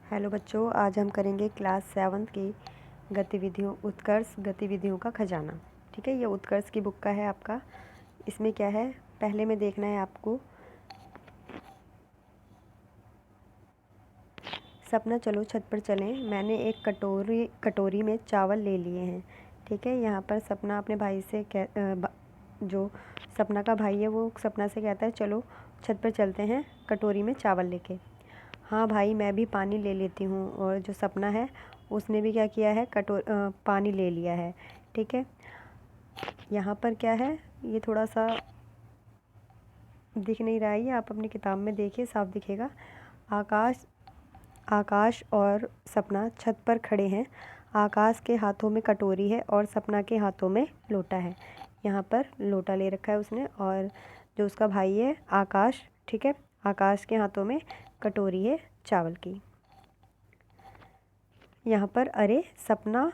Hello बच्चों, आज हम करेंगे क्लास 7 की गतिविधियों उत्कर्ष गतिविधियों का खजाना। ठीक है, ये उत्कर्ष की बुक का है आपका। इसमें क्या है, पहले में देखना है आपको सपना चलो छत पर चलें। मैंने एक कटोरी में चावल ले लिए हैं। ठीक है, यहाँ पर सपना अपने भाई से जो सपना का भाई है वो सपना से कहता है चलो छत पर चलते हैं कटोरी में चावल लेके। हाँ भाई, मैं भी पानी ले लेती हूँ। और जो सपना है उसने भी क्या किया है, पानी ले लिया है। ठीक है, यहाँ पर क्या है, ये थोड़ा सा दिख नहीं रहा है, ये आप अपनी किताब में देखिए, साफ दिखेगा। आकाश और सपना छत पर खड़े हैं। आकाश के हाथों में कटोरी है और सपना के हाथों में लोटा है। यहाँ पर लोटा ले रखा है उसने, और जो उसका भाई है आकाश, ठीक है, आकाश के हाथों में कटोरी है चावल की। यहाँ पर अरे सपना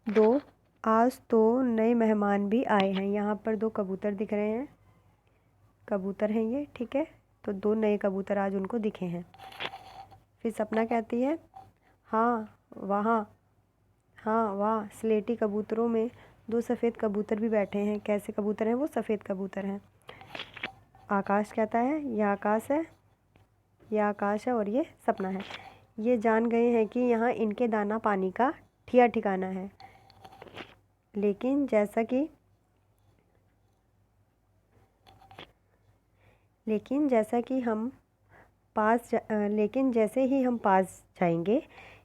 दो, आज तो नए मेहमान भी आए हैं। यहाँ पर 2 कबूतर दिख रहे हैं, कबूतर हैं ये। ठीक है, तो 2 नए कबूतर आज उनको दिखे हैं। फिर सपना कहती है हाँ वाह, स्लेटी कबूतरों में 2 सफ़ेद कबूतर भी बैठे हैं। कैसे कबूतर हैं वो? सफ़ेद कबूतर हैं। आकाश कहता है यह आकाश है और ये सपना है। ये जान गए हैं कि यहाँ इनके दाना पानी का ठिकाना है। लेकिन जैसे ही हम पास जाएंगे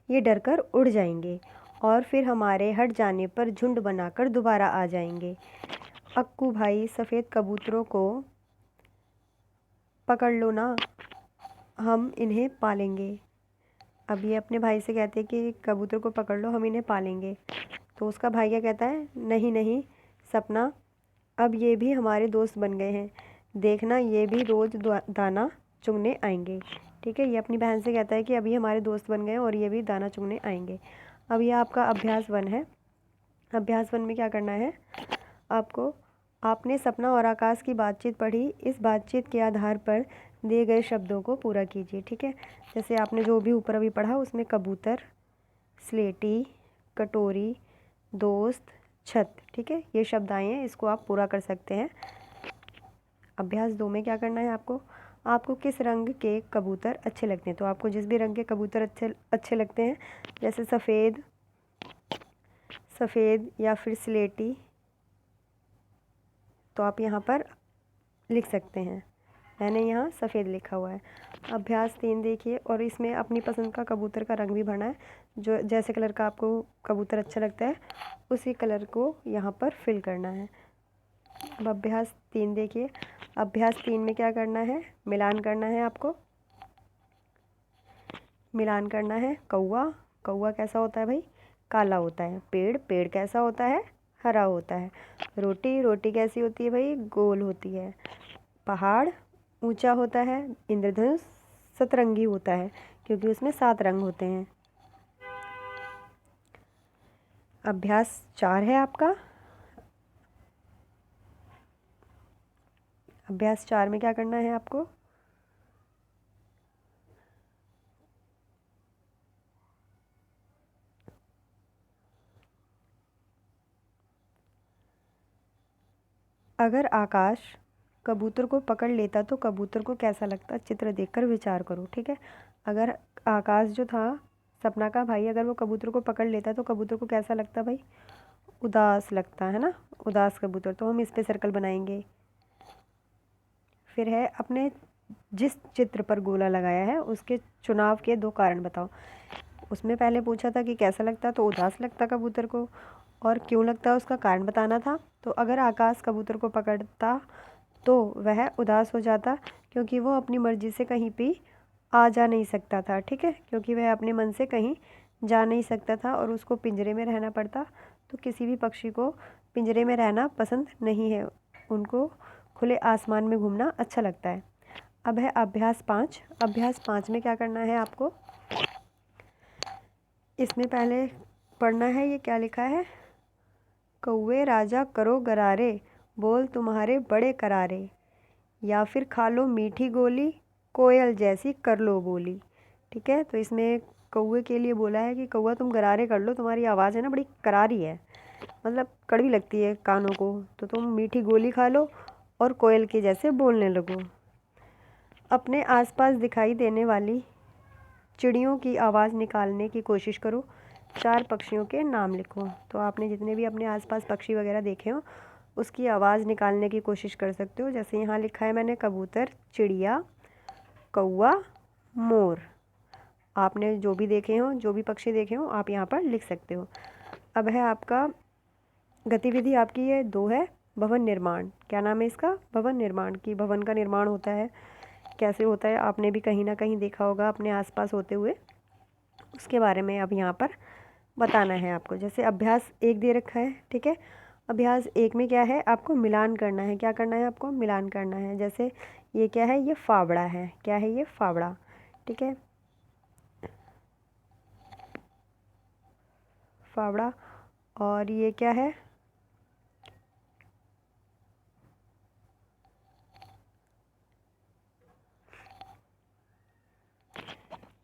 ये डरकर उड़ जाएंगे और फिर हमारे हट जाने पर झुंड बनाकर दोबारा आ जाएंगे। अक्कू भाई, सफ़ेद कबूतरों को पकड़ लो ना, हम इन्हें पालेंगे। अब ये अपने भाई से कहते हैं कि कबूतर को पकड़ लो, हम इन्हें पालेंगे। तो उसका भाई क्या कहता है, नहीं सपना, अब ये भी हमारे दोस्त बन गए हैं। देखना, ये भी रोज़ दाना चुगने आएंगे। ठीक है, ये अपनी बहन से कहता है कि अभी हमारे दोस्त बन गए हैं और ये भी दाना चुगने आएंगे। अब ये आपका अभ्यास 1 है। अभ्यास 1 में क्या करना है आपने सपना और आकाश की बातचीत पढ़ी। इस बातचीत के आधार पर दिए गए शब्दों को पूरा कीजिए। ठीक है, जैसे आपने जो भी ऊपर अभी पढ़ा उसमें कबूतर, स्लेटी, कटोरी, दोस्त, छत, ठीक है, ये शब्द आए हैं, इसको आप पूरा कर सकते हैं। अभ्यास 2 में क्या करना है आपको किस रंग के कबूतर अच्छे लगते हैं? तो आपको जिस भी रंग के कबूतर अच्छे लगते हैं, जैसे सफ़ेद या फिर स्लेटी, तो आप यहाँ पर लिख सकते हैं। मैंने यहाँ सफ़ेद लिखा हुआ है। अभ्यास 3 देखिए, और इसमें अपनी पसंद का कबूतर का रंग भी भरना है। जो जैसे कलर का आपको कबूतर अच्छा लगता है उसी कलर को यहाँ पर फिल करना है। अब अभ्यास 3 देखिए। अभ्यास 3 में क्या करना है, मिलान करना है आपको। मिलान करना है। कौवा कैसा होता है भाई? काला होता है। पेड़ कैसा होता है? हरा होता है। रोटी कैसी होती है भाई? गोल होती है। पहाड़ ऊंचा होता है। इंद्रधनुष सतरंगी होता है क्योंकि उसमें 7 रंग होते हैं। अभ्यास 4 है आपका। अभ्यास 4 में क्या करना है आपको, अगर आकाश कबूतर को पकड़ लेता तो कबूतर को कैसा लगता? चित्र देखकर विचार करो। ठीक है, अगर आकाश जो था सपना का भाई, अगर वो कबूतर को पकड़ लेता तो कबूतर को कैसा लगता भाई? उदास लगता है ना, उदास कबूतर। तो हम इस पे सर्कल बनाएंगे। फिर है अपने जिस चित्र पर गोला लगाया है उसके चुनाव के 2 कारण बताओ। उसमें पहले पूछा था कि कैसा लगता, तो उदास लगता कबूतर को, और क्यों लगता उसका कारण बताना था। तो अगर आकाश कबूतर को पकड़ता तो वह उदास हो जाता क्योंकि वो अपनी मर्ज़ी से कहीं भी आ जा नहीं सकता था। ठीक है, क्योंकि वह अपने मन से कहीं जा नहीं सकता था और उसको पिंजरे में रहना पड़ता। तो किसी भी पक्षी को पिंजरे में रहना पसंद नहीं है, उनको खुले आसमान में घूमना अच्छा लगता है। अब है अभ्यास 5। अभ्यास 5 में क्या करना है आपको, इसमें पहले पढ़ना है ये क्या लिखा है। कौवे राजा करो गरारे, बोल तुम्हारे बड़े करारे, या फिर खा लो मीठी गोली, कोयल जैसी कर लो बोली। ठीक है, तो इसमें कौवे के लिए बोला है कि कौवा तुम गरारे कर लो, तुम्हारी आवाज़ है ना बड़ी करारी है, मतलब कड़वी लगती है कानों को, तो तुम मीठी गोली खा लो और कोयल के जैसे बोलने लगो। अपने आसपास दिखाई देने वाली चिड़ियों की आवाज़ निकालने की कोशिश करो। 4 पक्षियों के नाम लिखो। तो आपने जितने भी अपने आसपास पक्षी वगैरह देखे हो उसकी आवाज़ निकालने की कोशिश कर सकते हो। जैसे यहाँ लिखा है मैंने कबूतर, चिड़िया, कौवा, मोर। आपने जो भी देखे हो, जो भी पक्षी देखे हो, आप यहाँ पर लिख सकते हो। अब है आपका गतिविधि, आपकी ये 2 है, भवन निर्माण। क्या नाम है इसका? भवन निर्माण। की भवन का निर्माण होता है, कैसे होता है आपने भी कहीं ना कहीं देखा होगा अपने आसपास होते हुए, उसके बारे में अब यहाँ पर बताना है आपको। जैसे अभ्यास 1 दे रखा है, ठीक है। अभ्यास 1 में क्या है, आपको मिलान करना है। क्या करना है आपको? मिलान करना है। जैसे ये क्या है, ये फावड़ा है। क्या है ये? फावड़ा। ठीक है, फावड़ा। और ये क्या है?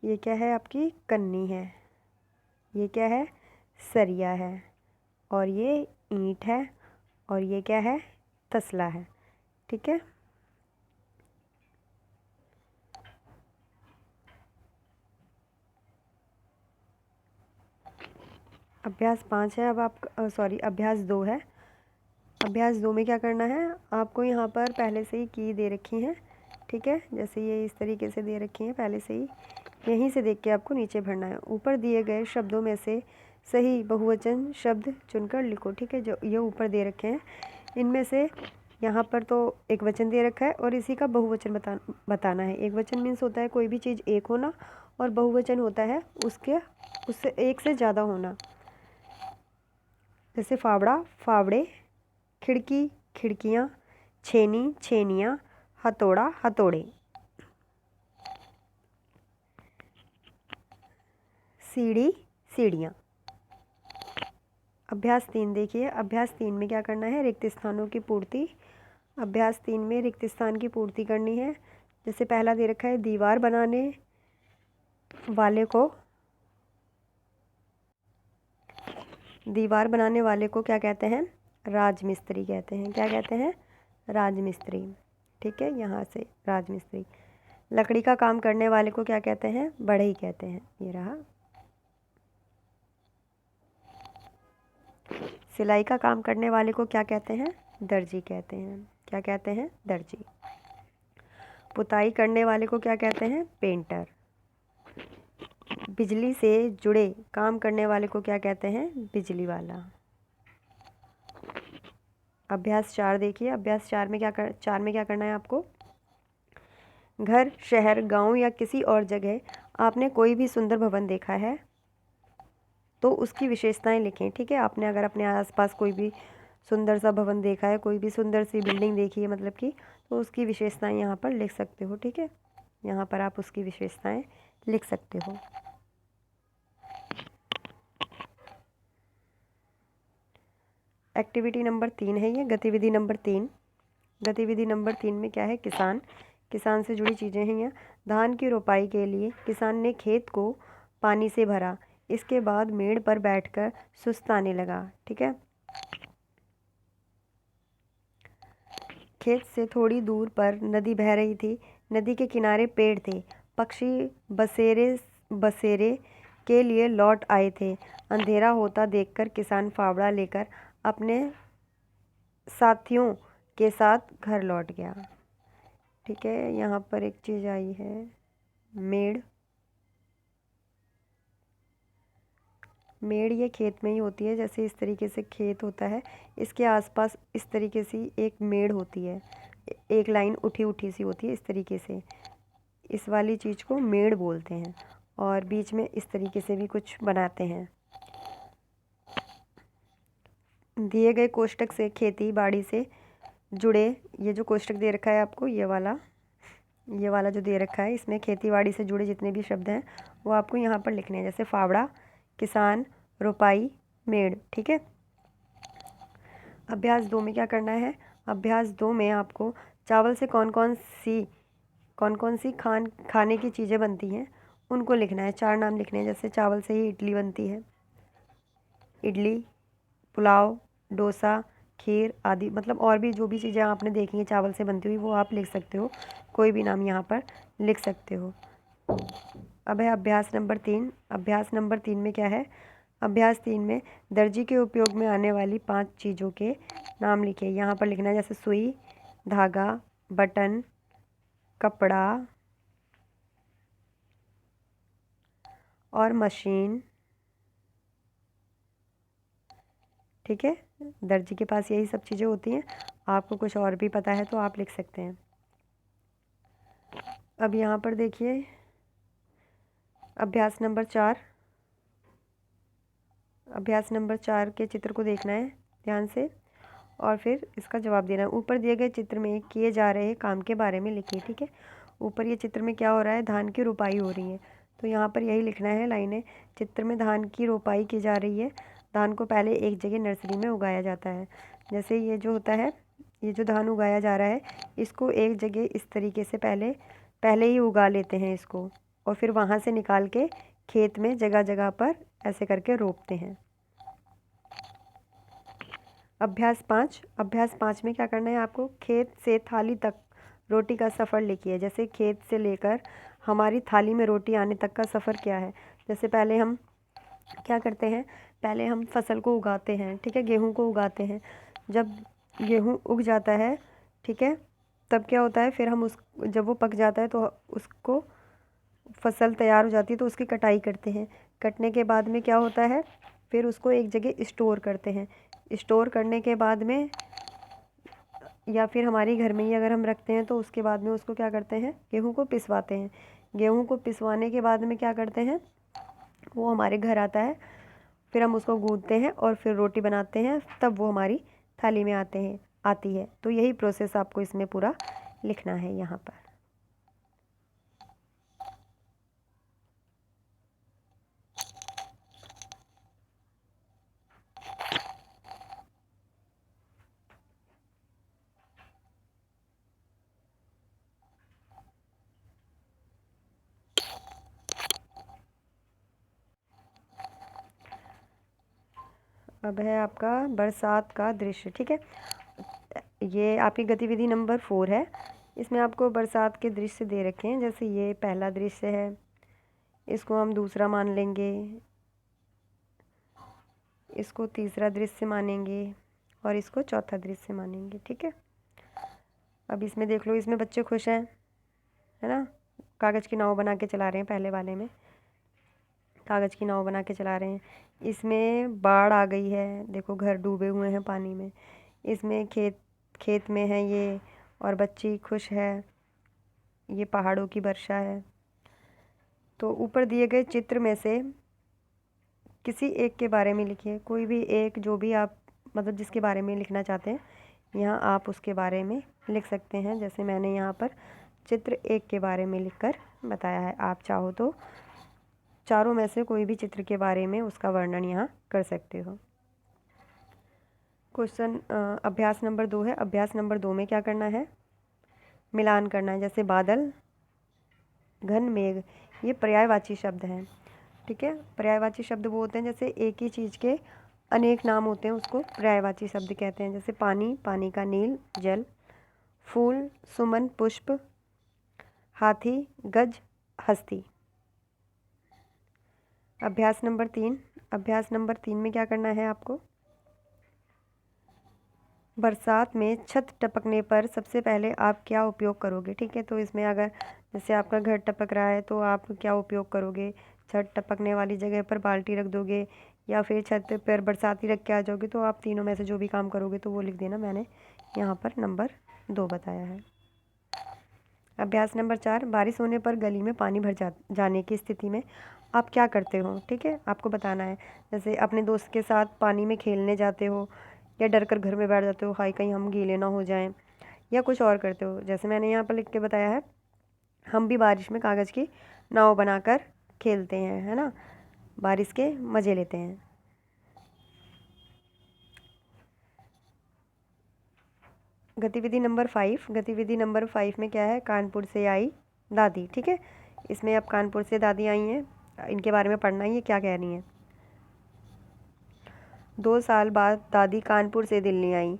ये क्या है? आपकी कन्नी है। ये क्या है? सरिया है। और ये ईंट है। और ये क्या है? तसला है। ठीक है, अभ्यास 5 है। अब आप सॉरी, अभ्यास 2 है। अभ्यास 2 में क्या करना है आपको, यहाँ पर पहले से ही की दे रखी हैं। ठीक है, जैसे ये इस तरीके से दे रखी हैं पहले से ही, यहीं से देख के आपको नीचे भरना है। ऊपर दिए गए शब्दों में से सही बहुवचन शब्द चुनकर लिखो। ठीक है, जो ये ऊपर दे रखे हैं इनमें से यहाँ पर तो एक वचन दे रखा है और इसी का बहुवचन बताना है। एक वचन मीन्स होता है कोई भी चीज़ एक होना, और बहुवचन होता है उससे एक से ज़्यादा होना। जैसे फावड़ा, फावड़े, खिड़की, खिड़कियाँ, छेनी, छेनियाँ, हथौड़ा, हथौड़े, सीढ़ी, सीढ़ियाँ। अभ्यास 3 देखिए। अभ्यास 3 में क्या करना है, रिक्त स्थानों की पूर्ति। अभ्यास 3 में रिक्त स्थान की पूर्ति करनी है। जैसे पहला दे रखा है, दीवार बनाने वाले को क्या कहते हैं? राजमिस्त्री कहते हैं। क्या कहते हैं? राजमिस्त्री। ठीक है, यहाँ से राजमिस्त्री। लकड़ी का काम करने वाले को क्या कहते हैं? बढ़ई कहते हैं। ये रहा। सिलाई का काम करने वाले को क्या कहते हैं? दर्जी कहते हैं। क्या कहते हैं? दर्जी। पुताई करने वाले को क्या कहते हैं? पेंटर। बिजली से जुड़े काम करने वाले को क्या कहते हैं? बिजली वाला। अभ्यास 4 देखिए। अभ्यास 4 में क्या करना है आपको? घर, शहर, गांव या किसी और जगह आपने कोई भी सुंदर भवन देखा है तो उसकी विशेषताएं लिखें। ठीक है, आपने अगर अपने आसपास कोई भी सुंदर सा भवन देखा है, कोई भी सुंदर सी बिल्डिंग देखी है मतलब कि, तो उसकी विशेषताएं यहाँ पर लिख सकते हो। ठीक है, यहाँ पर आप उसकी विशेषताएं लिख सकते हो। एक्टिविटी नंबर 3 है ये, गतिविधि नंबर 3। गतिविधि नंबर 3 में क्या है? किसान। किसान से जुड़ी चीज़ें हैं यहाँ। धान की रोपाई के लिए किसान ने खेत को पानी से भरा। इसके बाद मेड़ पर बैठकर सुस्ताने लगा। ठीक है, खेत से थोड़ी दूर पर नदी बह रही थी। नदी के किनारे पेड़ थे। पक्षी बसेरे बसेरे के लिए लौट आए थे। अंधेरा होता देखकर किसान फावड़ा लेकर अपने साथियों के साथ घर लौट गया। ठीक है, यहाँ पर एक चीज़ आई है, मेड़। मेड़ ये खेत में ही होती है। जैसे इस तरीके से खेत होता है, इसके आसपास इस तरीके से एक मेड़ होती है, एक लाइन उठी उठी सी होती है इस तरीके से। इस वाली चीज़ को मेड़ बोलते हैं। और बीच में इस तरीके से भी कुछ बनाते हैं। दिए गए कोष्टक से खेती बाड़ी से जुड़े, ये जो कोष्टक दे रखा है आपको, ये वाला जो दे रखा है, इसमें खेती बाड़ी से जुड़े जितने भी शब्द हैं वो आपको यहाँ पर लिखने हैं। जैसे फावड़ा, किसान, रोपाई, मेड़। ठीक है, अभ्यास 2 में क्या करना है? अभ्यास 2 में आपको चावल से कौन कौन सी कौन कौन सी खाने की चीज़ें बनती हैं उनको लिखना है। 4 नाम लिखने हैं, जैसे चावल से ही इडली बनती है, इडली, पुलाव, डोसा, खीर आदि। मतलब और भी जो भी चीज़ें आपने देखी हैं चावल से बनती हुई वो आप लिख सकते हो, कोई भी नाम यहाँ पर लिख सकते हो। अब है अभ्यास नंबर 3। अभ्यास नंबर 3 में क्या है? अभ्यास 3 में दर्जी के उपयोग में आने वाली 5 चीज़ों के नाम लिखिए। यहाँ पर लिखना है जैसे सुई, धागा, बटन, कपड़ा और मशीन। ठीक है, दर्जी के पास यही सब चीज़ें होती हैं। आपको कुछ और भी पता है तो आप लिख सकते हैं। अब यहाँ पर देखिए अभ्यास नंबर 4। अभ्यास नंबर 4 के चित्र को देखना है ध्यान से और फिर इसका जवाब देना है। ऊपर दिए गए चित्र में किए जा रहे काम के बारे में लिखिए। ठीक है, ऊपर ये चित्र में क्या हो रहा है? धान की रोपाई हो रही है, तो यहाँ पर यही लिखना है लाइनें। चित्र में धान की रोपाई की जा रही है। धान को पहले एक जगह नर्सरी में उगाया जाता है। जैसे ये जो होता है, ये जो धान उगाया जा रहा है इसको एक जगह इस तरीके से पहले ही उगा लेते हैं इसको, और फिर वहाँ से निकाल के खेत में जगह जगह पर ऐसे करके रोपते हैं। अभ्यास 5। अभ्यास 5 में क्या करना है आपको? खेत से थाली तक रोटी का सफ़र लिखिए। जैसे खेत से लेकर हमारी थाली में रोटी आने तक का सफ़र क्या है? जैसे पहले हम क्या करते हैं? पहले हम फसल को उगाते हैं, ठीक है, गेहूँ को उगाते हैं। जब गेहूँ उग जाता है, ठीक है, तब क्या होता है? फिर हम जब वो पक जाता है तो उसको फसल तैयार हो जाती है तो उसकी कटाई करते हैं। कटने के बाद में क्या होता है? फिर उसको एक जगह स्टोर करते हैं। स्टोर करने के बाद में या फिर हमारी घर में ही अगर हम रखते हैं तो उसके बाद में उसको क्या करते हैं? गेहूँ को पिसवाते हैं। गेहूँ को पिसवाने के बाद में क्या करते हैं? वो हमारे घर आता है, फिर हम उसको गूँथते हैं और फिर रोटी बनाते हैं, तब वो हमारी थाली में आती है। तो यही प्रोसेस आपको इसमें पूरा लिखना है यहाँ पर। अब है आपका बरसात का दृश्य। ठीक है, ये आपकी गतिविधि नंबर 4 है। इसमें आपको बरसात के दृश्य दे रखे हैं। जैसे ये पहला दृश्य है, इसको हम दूसरा मान लेंगे, इसको तीसरा दृश्य मानेंगे और इसको चौथा दृश्य मानेंगे। ठीक है, अब इसमें देख लो, इसमें बच्चे खुश हैं, है ना? कागज़ की नाव बना के चला रहे हैं। पहले वाले में कागज़ की नाव बना के चला रहे हैं। इसमें बाढ़ आ गई है, देखो घर डूबे हुए हैं पानी में। इसमें खेत में है ये और बच्ची खुश है, ये पहाड़ों की वर्षा है। तो ऊपर दिए गए चित्र में से किसी एक के बारे में लिखिए। कोई भी एक, जो भी आप मतलब जिसके बारे में लिखना चाहते हैं, यहाँ आप उसके बारे में लिख सकते हैं। जैसे मैंने यहाँ पर चित्र 1 के बारे में लिखकर बताया है। आप चाहो तो चारों में से कोई भी चित्र के बारे में उसका वर्णन यहाँ कर सकते हो। क्वेश्चन अभ्यास नंबर 2 है। अभ्यास नंबर 2 में क्या करना है? मिलान करना है। जैसे बादल, घन मेघ, ये पर्यायवाची शब्द हैं। ठीक है, पर्यायवाची शब्द वो होते हैं जैसे एक ही चीज़ के अनेक नाम होते हैं, उसको पर्यायवाची शब्द कहते हैं। जैसे पानी, पानी का नील, जल, फूल, सुमन, पुष्प, हाथी, गज, हस्ती। अभ्यास नंबर 3। अभ्यास नंबर 3 में क्या करना है आपको? बरसात में छत टपकने पर सबसे पहले आप क्या उपयोग करोगे? ठीक है, तो इसमें अगर जैसे आपका घर टपक रहा है तो आप क्या उपयोग करोगे? छत टपकने वाली जगह पर बाल्टी रख दोगे या फिर छत पर बरसाती रख के आ जाओगे? तो आप तीनों में से जो भी काम करोगे तो वो लिख देना। मैंने यहाँ पर नंबर 2 बताया है। अभ्यास नंबर 4। बारिश होने पर गली में पानी भर जाने की स्थिति में आप क्या करते हो? ठीक है, आपको बताना है। जैसे अपने दोस्त के साथ पानी में खेलने जाते हो या डर कर घर में बैठ जाते हो, हाय कहीं हम गीले ना हो जाएं, या कुछ और करते हो। जैसे मैंने यहाँ पर लिख के बताया है, हम भी बारिश में कागज़ की नाव बनाकर खेलते हैं, है ना, बारिश के मज़े लेते हैं। गतिविधि नंबर 5। गतिविधि नंबर 5 में क्या है? कानपुर से आई दादी। ठीक है, इसमें अब कानपुर से दादी आई हैं, इनके बारे में पढ़ना है, ये क्या कह रही हैं। 2 साल बाद दादी कानपुर से दिल्ली आई।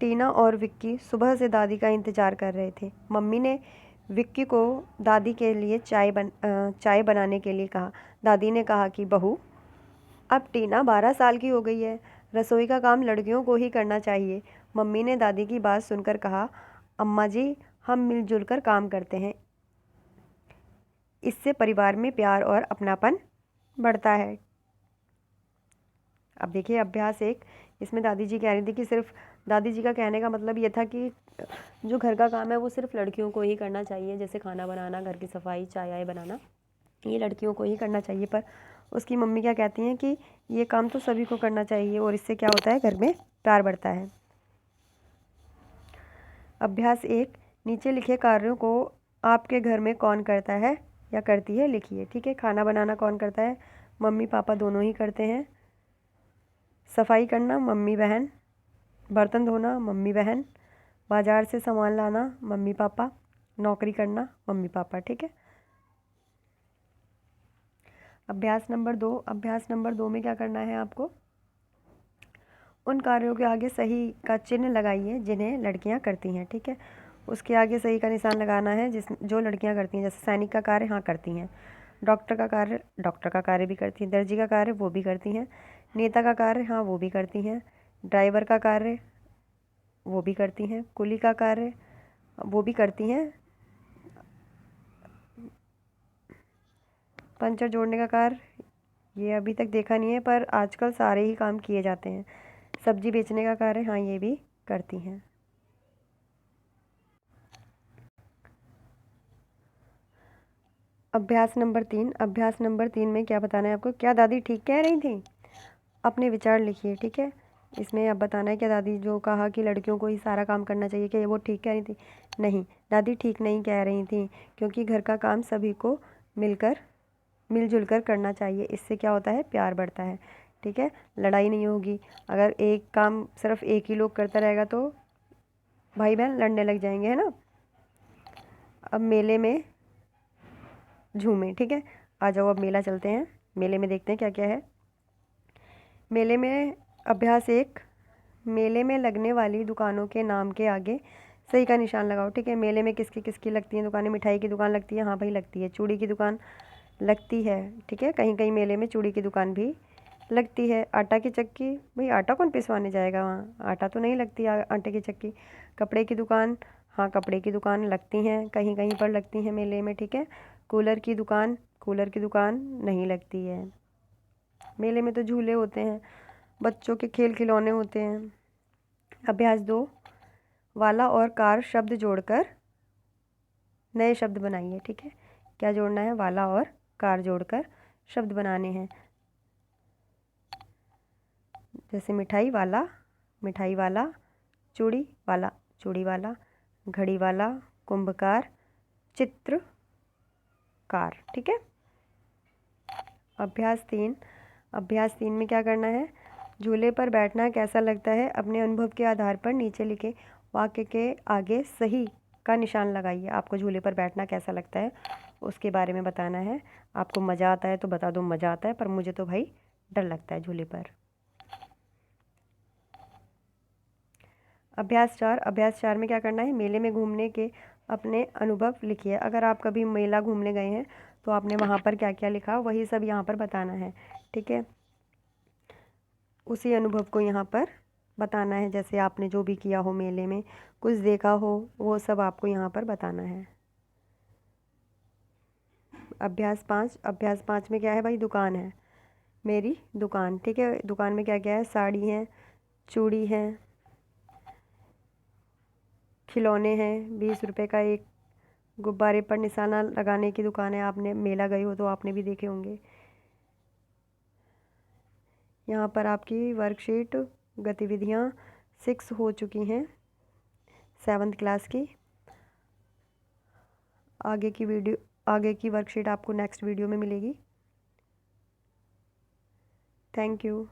टीना और विक्की सुबह से दादी का इंतज़ार कर रहे थे। मम्मी ने विक्की को दादी के लिए चाय बनाने के लिए कहा। दादी ने कहा कि बहू, अब टीना 12 साल की हो गई है, रसोई का काम लड़कियों को ही करना चाहिए। मम्मी ने दादी की बात सुनकर कहा, अम्मा जी, हम मिलजुल कर काम करते हैं, इससे परिवार में प्यार और अपनापन बढ़ता है। अब देखिए अभ्यास 1, इसमें दादी जी कह रही थी कि सिर्फ दादी जी का कहने का मतलब ये था कि जो घर का काम है वो सिर्फ लड़कियों को ही करना चाहिए, जैसे खाना बनाना, घर की सफाई, चाय आय बनाना, ये लड़कियों को ही करना चाहिए। पर उसकी मम्मी क्या कहती हैं कि ये काम तो सभी को करना चाहिए और इससे क्या होता है, घर में प्यार बढ़ता है। अभ्यास 1, नीचे लिखे कार्यों को आपके घर में कौन करता है या करती है लिखिए। ठीक है, खाना बनाना कौन करता है, मम्मी पापा दोनों ही करते हैं। सफाई करना मम्मी बहन, बर्तन धोना मम्मी बहन, बाज़ार से सामान लाना मम्मी पापा, नौकरी करना मम्मी पापा। ठीक है। अभ्यास नंबर 2 में क्या करना है आपको, उन कार्यों के आगे सही का चिन्ह लगाइए जिन्हें लड़कियां करती हैं। ठीक है, उसके आगे सही का निशान लगाना है जो लड़कियां करती हैं। जैसे सैनिक का कार्य हाँ करती हैं, डॉक्टर का कार्य भी करती हैं, दर्जी का कार्य वो भी करती हैं, नेता का कार्य हाँ वो भी करती हैं, ड्राइवर का कार्य वो भी करती हैं, कुली का कार्य वो भी करती हैं, पंचर जोड़ने का कार्य ये अभी तक देखा नहीं है पर आजकल सारे ही काम किए जाते हैं, सब्जी बेचने का कार्य हाँ ये भी करती हैं। अभ्यास नंबर 3 में क्या बताना है आपको, क्या दादी ठीक कह रही थी, अपने विचार लिखिए। ठीक है, इसमें अब बताना है क्या दादी जो कहा कि लड़कियों को ही सारा काम करना चाहिए, क्या वो ठीक कह रही थी, नहीं, दादी ठीक नहीं कह रही थी, क्योंकि घर का काम सभी को मिलजुल कर करना चाहिए, इससे क्या होता है, प्यार बढ़ता है। ठीक है, लड़ाई नहीं होगी। अगर एक काम सिर्फ एक ही लोग करता रहेगा तो भाई बहन लड़ने लग जाएंगे, है ना। अब मेले में झूमे। ठीक है, आ जाओ अब मेला चलते हैं, मेले में देखते हैं क्या क्या है। मेले में अभ्यास 1, मेले में लगने वाली दुकानों के नाम के आगे सही का निशान लगाओ। ठीक है, मेले में किसकी किसकी लगती हैं दुकानें, मिठाई की दुकान लगती है, हाँ भाई लगती है, चूड़ी की दुकान लगती है। ठीक है, कहीं कहीं मेले में चूड़ी की दुकान भी लगती है। आटा की चक्की, भाई आटा कौन पिसवाने जाएगा वहाँ, आटा तो नहीं लगती आटे की चक्की। कपड़े की दुकान, हाँ कपड़े की दुकान लगती हैं, कहीं कहीं पर लगती हैं मेले में। ठीक है, कूलर की दुकान नहीं लगती है मेले में, तो झूले होते हैं, बच्चों के खेल खिलौने होते हैं। अभ्यास 2, वाला और कार शब्द जोड़कर नए शब्द बनाइए। ठीक है, क्या जोड़ना है, वाला और कार जोड़कर शब्द बनाने हैं। जैसे मिठाई वाला, चूड़ी वाला, घड़ी वाला, कुंभकार, चित्रकार। ठीक है। अभ्यास 3 में क्या करना है, झूले पर बैठना कैसा लगता है, अपने अनुभव के आधार पर नीचे लिखे वाक्य के आगे सही का निशान लगाइए। आपको झूले पर बैठना कैसा लगता है उसके बारे में बताना है। आपको मज़ा आता है तो बता दो मज़ा आता है, पर मुझे तो भाई डर लगता है झूले पर। अभ्यास 4 में क्या करना है, मेले में घूमने के अपने अनुभव लिखिए। अगर आप कभी मेला घूमने गए हैं तो आपने वहाँ पर क्या क्या लिखा वही सब यहाँ पर बताना है। ठीक है, उसी अनुभव को यहाँ पर बताना है, जैसे आपने जो भी किया हो मेले में, कुछ देखा हो, वो सब आपको यहाँ पर बताना है। अभ्यास 5 में क्या है भाई, दुकान है, मेरी दुकान। ठीक है, दुकान में क्या क्या है, साड़ी है, चूड़ी है, खिलौने हैं, 20 रुपए का एक गुब्बारे पर निशाना लगाने की दुकान है, आपने मेला गए हो तो आपने भी देखे होंगे। यहाँ पर आपकी वर्कशीट गतिविधियाँ 6 हो चुकी हैं 7th क्लास की। आगे की वर्कशीट आपको नेक्स्ट वीडियो में मिलेगी। Thank you.